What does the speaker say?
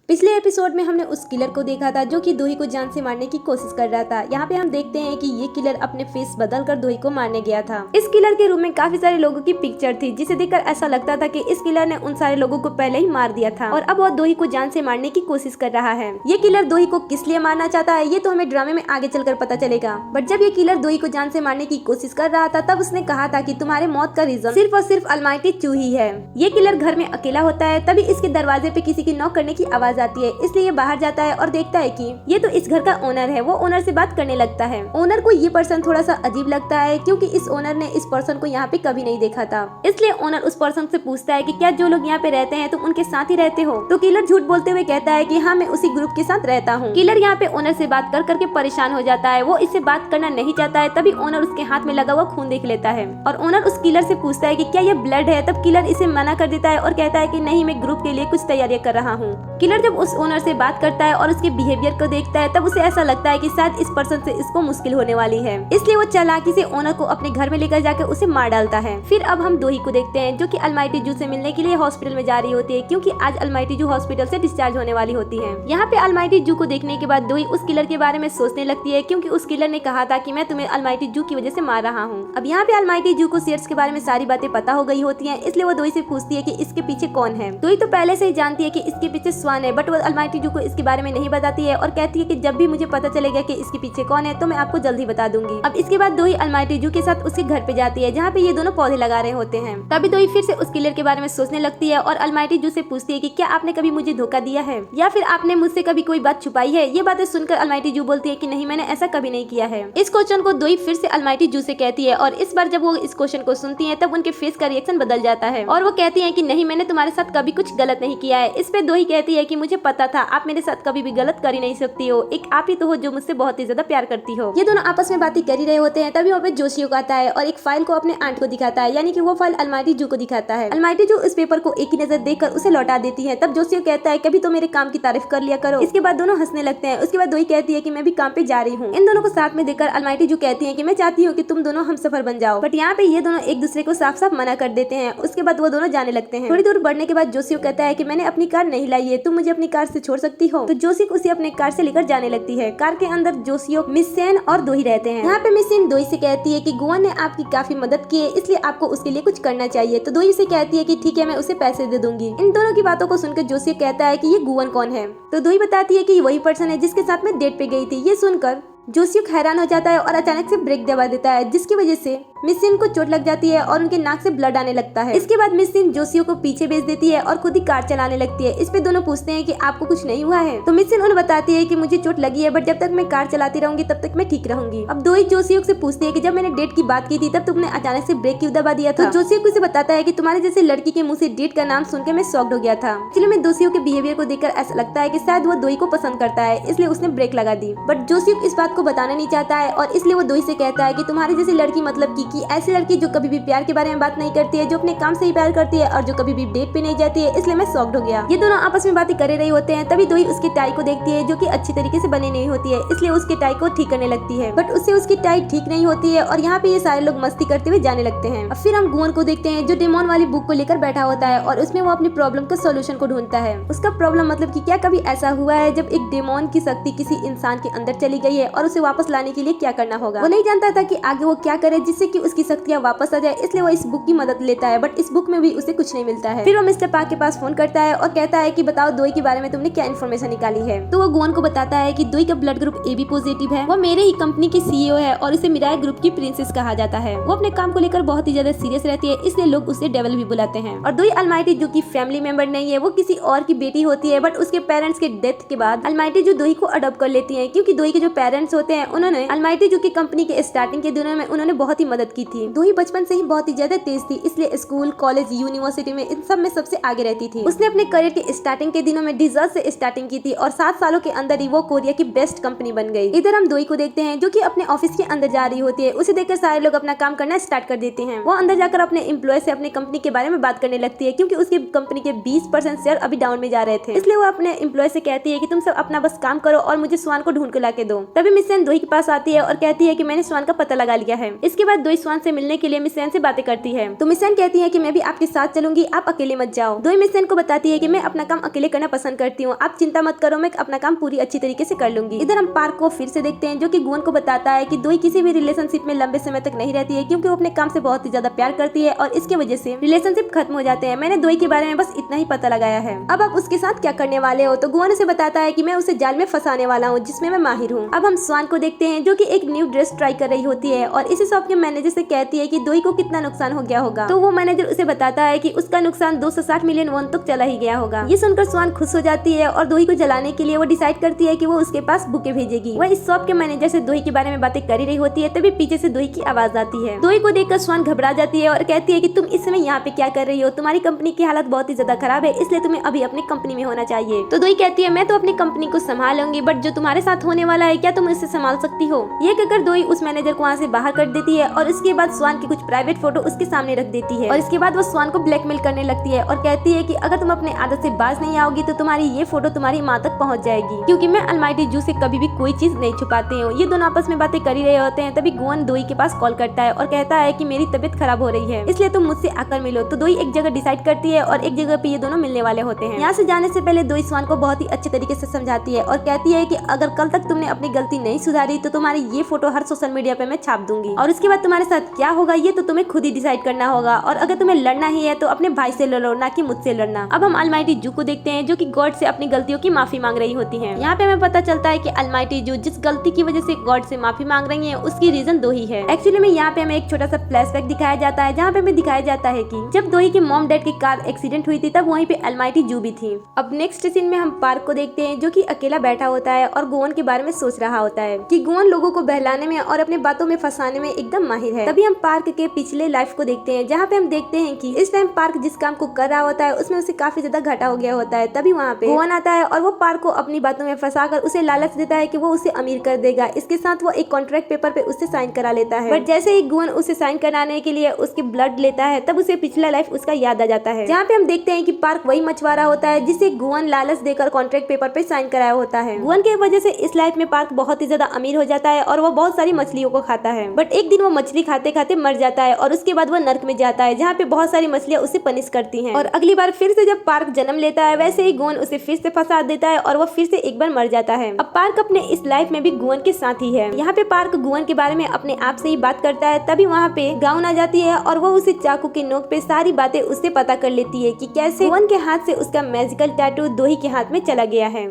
पिछले एपिसोड में हमने उस किलर को देखा था जो कि दोही को जान से मारने की कोशिश कर रहा था। यहाँ पे हम देखते हैं कि ये किलर अपने फेस बदल कर दोही को मारने गया था। इस किलर के रूम में काफी सारे लोगों की पिक्चर थी, जिसे देखकर ऐसा लगता था कि इस किलर ने उन सारे लोगों को पहले ही मार दिया था और अब वो दोही को जान से मारने की कोशिश कर रहा है। ये किलर दोही को किस लिए मारना चाहता है ये तो हमें ड्रामे में आगे चलकर पता चलेगा। बट जब ये किलर दोही को जान से मारने की कोशिश कर रहा था तब उसने कहा था कि तुम्हारे मौत का रीजन सिर्फ और सिर्फ अलमाइटी चू ही है। ये किलर घर में अकेला होता है, तभी इसके दरवाजे पे किसी की नॉक करने की आवाज आती है, इसलिए बाहर जाता है और देखता है कि ये तो इस घर का ओनर है। वो ओनर से बात करने लगता है। ओनर को ये पर्सन थोड़ा सा अजीब लगता है क्योंकि इस ओनर ने इस पर्सन को यहाँ पे कभी नहीं देखा था। इसलिए ओनर उस पर्सन से पूछता है कि क्या जो लोग यहाँ पे रहते हैं तुम उनके साथ ही रहते हो? तो किलर झूठ बोलते हुए कहता है कि हाँ, मैं उसी ग्रुप के साथ रहता हूँ। किलर यहाँ पे ओनर से बात कर करके परेशान हो जाता है। वो इससे बात करना नहीं चाहता है, तभी ओनर उसके हाथ में लगा हुआ खून देख लेता है और ओनर उस किलर से पूछता है कि क्या ये ब्लड है? तब किलर इसे मना कर देता है और कहता है कि नहीं, मैं ग्रुप के लिए कुछ तैयारियां कर रहा हूँ। किलर जब उस ओनर से बात करता है और उसके बिहेवियर को देखता है तब उसे ऐसा लगता है कि शायद इस पर्सन से इसको मुश्किल होने वाली है, इसलिए वो चालाकी से ओनर को अपने घर में लेकर जाकर उसे मार डालता है। फिर अब हम दोही को देखते हैं जो कि अलमाइटी जू से मिलने के लिए हॉस्पिटल में जा रही होती है क्योंकि आज अलमाइटी जू हॉस्पिटल से डिस्चार्ज होने वाली होती है। यहाँ पे अलमाइटी जू को देखने के बाद दोही उस किलर के बारे में सोचने लगती है क्योंकि उस किलर ने कहा था कि मैं तुम्हें अलमाइटी जू की वजह से मार रहा हूँ। अब यहाँ पे अलमाइटी जू को शेयर्स के बारे में सारी बातें पता हो गई होती है, इसलिए वो दोही से पूछती है कि इसके पीछे कौन है। दोही तो पहले से ही जानती है कि इसके पीछे स्वान है, बट वो अलमाइटी जू को इसके बारे में नहीं बताती है और कहती है कि जब भी मुझे पता चलेगा कि इसके पीछे कौन है तो मैं आपको जल्दी बता दूंगी। अब इसके बाद दोही अलमाइटी जू के साथ उसके घर पे जाती है जहाँ पे ये दोनों पौधे लगा रहे होते हैं। तभी दोही फिर से उस किलर के बारे में सोचने लगती है और अलमाइटी जू से पूछती है कि क्या आपने कभी मुझे धोखा दिया है या फिर आपने मुझसे कभी कोई बात छुपाई है। ये बातें सुनकर अलमाइटी जू बोलती है कि नहीं, मैंने ऐसा कभी नहीं किया है। इस क्वेश्चन को दोही फिर से अलमाइटी जू से कहती है और इस बार जब वो इस क्वेश्चन को सुनती है तब उनके फेस का रिएक्शन बदल जाता है और वो कहती है कि नहीं, मैंने तुम्हारे साथ कभी कुछ गलत नहीं किया है। इस पे दोही कहती है कि मुझे पता था, आप मेरे साथ कभी भी गलत कर ही नहीं सकती हो। एक आप ही तो हो जो मुझसे बहुत ही ज्यादा प्यार करती हो। ये दोनों आपस में बातें कर ही रहे होते हैं तभी वहाँ पे जोशियो आता है और एक फाइल को अपने आंट को दिखाता है, यानी कि वो फाइल अलमाइटी जू को दिखाता है। अलमाइटी जू इस पेपर को एक ही नजर देखकर उसे लौटा देती है। तब जोशियो कहता है कभी तो मेरे काम की तारीफ कर लिया करो। इसके बाद दोनों हंसने लगते हैं। उसके बाद दोही कहती है कि मैं भी काम पे जा रही हूँ। इन दोनों को साथ में देखकर अलमाइटी जू कहती है कि मैं चाहती हूँ कि तुम दोनों हम सफर बन जाओ, बट यहाँ पे ये दोनों एक दूसरे को साफ साफ मना कर देते हैं। उसके बाद वो दोनों जाने लगते हैं। थोड़ी दूर बढ़ने के बाद जोशियो कहता है कि मैंने अपनी कार नहीं लाई है, तुम मुझे अपनी कार से छोड़ सकती हो। तो जोशियो उसे अपने कार से लेकर जाने लगती है। कार के अंदर जोशियो, मिस सेन और दोही रहते हैं। यहाँ पे मिस सेन दोही से कहती है कि गुआन ने आपकी काफी मदद की है, इसलिए आपको उसके लिए कुछ करना चाहिए। तो दोही से कहती है कि ठीक है, मैं उसे पैसे दे दूंगी। इन दोनों की बातों को सुनकर जोशियो कहता है कि ये गुआन कौन है? तो दोही बताती है कि वही पर्सन है जिसके साथ मैं डेट पे गई थी। ये सुनकर जोशियो हैरान हो जाता है और अचानक से ब्रेक दबा देता है, जिसकी वजह से मिस सेन को चोट लग जाती है और उनके नाक से ब्लड आने लगता है। इसके बाद मिस सेन जोशियो को पीछे भेज देती है और खुद ही कार चलाने लगती है। इस पे दोनों पूछते हैं कि आपको कुछ नहीं हुआ है? तो मिस सेन उन्हें बताती है कि मुझे चोट लगी है, बट जब तक मैं कार चलाती रहूंगी तब तक मैं ठीक रहूंगी। अब दोही जोशियो से पूछती है कि जब मैंने डेट की बात की थी तब तुमने अचानक से ब्रेक क्यों दबा दिया था? तो जोशियो उसे बताता है कि तुम्हारे जैसे लड़की के मुंह से डेट का नाम सुनकर मैं शॉक्ड हो गया था। इसलिए मैं जोशियो के बिहेवियर को देखकर ऐसा लगता है कि शायद वो दोही को पसंद करता है, इसलिए उसने ब्रेक लगा दी। बट जोशियो इस बात को बताना नहीं चाहता है और इसलिए वो दोही से कहता है कि तुम्हारी जैसी लड़की मतलब कि ऐसी लड़की जो कभी भी प्यार के बारे में बात नहीं करती है, जो अपने काम से ही प्यार करती है और जो कभी भी डेट पे नहीं जाती है, इसलिए मैं शॉक्ड हो गया। ये दोनों आपस में बातें कर रहे होते हैं। तभी दोही उसकी टाई को देखती है जो कि अच्छी तरीके से बनी नहीं होती है, इसलिए उसकी टाई को ठीक करने लगती है, बट उससे उसकी टाई ठीक नहीं होती है और यहाँ पे ये सारे लोग मस्ती करते हुए जाने लगते हैं। अब फिर हम गुआन को देखते हैं जो डेमोन वाली बुक को लेकर बैठा होता है और उसमें वो अपनी प्रॉब्लम का सोल्यूशन को ढूंढता है। उसका प्रॉब्लम मतलब कि क्या कभी ऐसा हुआ है जब एक डेमोन की शक्ति किसी इंसान के अंदर चली गई है और उसे वापस लाने के लिए क्या करना होगा। वो नहीं जानता था कि आगे वो क्या करे जिससे कि उसकी शक्तियाँ वापस आ जाए, इसलिए वो इस बुक की मदद लेता है, बट इस बुक में भी उसे कुछ नहीं मिलता है। फिर वो मिस्टर पार्क के पास फोन करता है और कहता है कि बताओ दोही के बारे में तुमने क्या इन्फॉर्मेशन निकाली है। तो वो गुआन को बताता है कि दोही का ब्लड ग्रुप AB पॉजिटिव है, वो मेरे ही कंपनी की CEO है और उसे मिराय ग्रुप की प्रिंसेस कहा जाता है। वो अपने काम को लेकर बहुत ही ज्यादा सीरियस रहती है, इसलिए लोग उसे डेविल भी बुलाते हैं। और दोही अलमाइटी जू की फैमिली मेंबर नहीं है, वो किसी और की बेटी होती है, बट उसके पेरेंट्स के डेथ के बाद अलमाइटी जू दोही को अडॉप्ट कर लेती है क्योंकि दोही के जो पेरेंट्स होते हैं उन्होंने अलमाइटी जू की कंपनी के स्टार्टिंग के दिनों में उन्होंने बहुत ही मदद की थी। दोही बचपन से ही बहुत ही ज्यादा तेज थी, इसलिए स्कूल, कॉलेज, यूनिवर्सिटी में इन सब में सबसे आगे रहती थी। उसने अपने करियर के स्टार्टिंग के दिनों में डिजर्ट से स्टार्टिंग की थी और 7 सालों के अंदर ही वो कोरिया की बेस्ट कंपनी बन गई। इधर हम दोही को देखते हैं जो कि अपने ऑफिस के अंदर जा रही होती है। उसे देखकर सारे लोग अपना काम करना स्टार्ट कर देते हैं। वो अंदर जाकर अपने एम्प्लॉय से अपनी कंपनी के बारे में बात करने लगती है क्योंकि उसकी कंपनी के 20% शेयर अभी डाउन में जा रहे थे, इसलिए वो अपने एम्प्लॉय से कहती है कि तुम सब अपना बस काम करो और मुझे स्वान को ढूंढ कर ला के दो। तभी मिस सेन दोही के पास आती है और कहती है कि मैंने स्वान का पता लगा लिया है। इसके बाद दोही स्वान से मिलने के लिए मिसेन से बातें करती है। तो मिसेन कहती है कि मैं भी आपके साथ चलूंगी, आप अकेले मत जाओ। दोई मिसेन को बताती है कि मैं अपना काम अकेले करना पसंद करती हूँ, आप चिंता मत करो, मैं अपना काम पूरी अच्छी तरीके से कर लूंगी। इधर हम पार्क को फिर से देखते हैं जो कि गुवन को बताता है कि दोई किसी भी रिलेशनशिप में लंबे समय तक नहीं रहती है क्योंकि वो अपने काम से बहुत ही ज्यादा प्यार करती है और इसकी वजह से रिलेशनशिप खत्म हो जाते हैं। मैंने दोई के बारे में बस इतना ही पता लगाया है। अब आप उसके साथ क्या करने वाले हो? तो गुवन उसे बताता है कि मैं उसे जाल में फंसाने वाला हूँ जिसमें मैं माहिर हूँ। अब हम स्वान को देखते हैं जो कि एक न्यू ड्रेस ट्राई कर रही होती है और इसी शॉप के मैनेजर से कहती है कि दोई को कितना नुकसान हो गया होगा। तो वो मैनेजर उसे बताता है कि उसका नुकसान 260 मिलियन वॉन तक चला ही गया होगा। ये सुनकर स्वान खुश हो जाती है और दोई को जलाने के लिए वो डिसाइड करती है कि वो उसके पास बुके भेजेगी। वह इस शॉप के मैनेजर से दोई के बारे में बातें कर ही रही होती है, तभी पीछे से दोई की आवाज आती है। दोई को देखकर स्वान घबरा जाती है और कहती है कि तुम इस समय यहाँ पे क्या कर रही हो? तुम्हारी कंपनी की हालत बहुत ही ज्यादा खराब है, इसलिए तुम्हें अभी अपनी कंपनी में होना चाहिए। तो दोई कहती है मैं तो अपनी कंपनी को संभाल लूंगी, बट जो तुम्हारे साथ होने वाला है क्या तुम इसे संभाल सकती हो? ये कहकर दोई उस मैनेजर को वहाँ से बाहर कर देती है और इसके बाद स्वान की कुछ प्राइवेट फोटो उसके सामने रख देती है और इसके बाद वो स्वान को ब्लैकमेल करने लगती है और कहती है कि अगर तुम अपने आदत से बाज नहीं आओगी तो तुम्हारी ये फोटो तुम्हारी माँ तक पहुँच जाएगी, क्योंकि मैं अलमाइटी जू से कभी भी कोई चीज नहीं छुपाती हूँ। ये दोनों आपस में बातें कर ही रहे होते हैं, तभी गुवन दोई के पास कॉल करता है और कहता है कि मेरी तबीयत खराब हो रही है, इसलिए तुम मुझसे आकर मिलो। तो दोई एक जगह डिसाइड करती है और एक जगह पे ये दोनों मिलने वाले होते हैं। यहाँ से जाने से पहले दोई स्वान को बहुत ही अच्छे तरीके से समझाती है और कहती है कि अगर कल तक तुमने अपनी गलती नहीं सुधारी तो तुम्हारी ये फोटो हर सोशल मीडिया पे मैं छाप दूंगी और उसके बाद तुम्हारे साथ क्या होगा ये तो तुम्हें खुद ही डिसाइड करना होगा, और अगर तुम्हें लड़ना ही है तो अपने भाई से लड़ो, ना कि मुझसे लड़ना। अब हम अलमाइटी जू को देखते हैं जो कि गॉड से अपनी गलतियों की माफी मांग रही होती है। यहाँ पे हमें पता चलता है कि अलमाइटी जू जिस गलती की वजह से गॉड से माफी मांग रही है उसकी रीजन दो ही है। एक्चुअली में यहाँ पे हमें एक छोटा सा फ्लैशबैक दिखाया जाता है जहाँ पे हमें दिखाया जाता है कि जब दोई की मॉम डैड की कार एक्सीडेंट हुई थी तब वहीं पे अलमाइटी जू भी थी। अब नेक्स्ट सीन में हम पार्क को देखते हैं जो कि अकेला बैठा होता है और गुवन के बारे में सोच रहा होता है कि गुवन लोगों को बहलाने में और अपने बातों में फंसाने में एकदम माहिर है। तभी हम पार्क के पिछले लाइफ को देखते हैं जहाँ पे हम देखते हैं कि इस टाइम पार्क जिस काम को कर रहा होता है उसमें उसे काफी ज्यादा घाटा हो गया होता है। तभी वहाँ पे गुवन आता है और वो पार्क को अपनी बातों में फंसाकर उसे लालच देता है कि वो उसे अमीर कर देगा। इसके साथ वो एक कॉन्ट्रैक्ट पेपर पे उससे साइन करा लेता है, बट जैसे ही गुवन उसे साइन कराने के लिए उसके ब्लड लेता है तब उसे पिछला लाइफ उसका याद आ जाता है, जहाँ पे हम देखते हैं कि पार्क वही मछुआरा होता है जिसे गुवन लालच देकर कॉन्ट्रैक्ट पेपर पे साइन कराया होता है। गुवन की वजह से इस लाइफ में पार्क बहुत ही ज्यादा अमीर हो जाता है और वो बहुत सारी मछलियों को खाता है, बट एक दिन वो मछली खाते खाते मर जाता है और उसके बाद वो नर्क में जाता है जहाँ पे बहुत सारी मछलियाँ उसे पनिश करती हैं। और अगली बार फिर से जब पार्क जन्म लेता है वैसे ही गुवन उसे फिर से फंसा देता है और वो फिर से एक बार मर जाता है। अब पार्क अपने इस लाइफ में भी गुवन के साथ ही है। यहाँ पे पार्क गुवन के बारे में अपने आप से ही बात करता है, तभी वहाँ पे गाउन आ जाती है और वो उसे चाकू के नोक पे सारी बातें उससे पता कर लेती है कि कैसे गुवन के हाथ से उसका मैजिकल टैटू दोही के हाथ में चला गया है।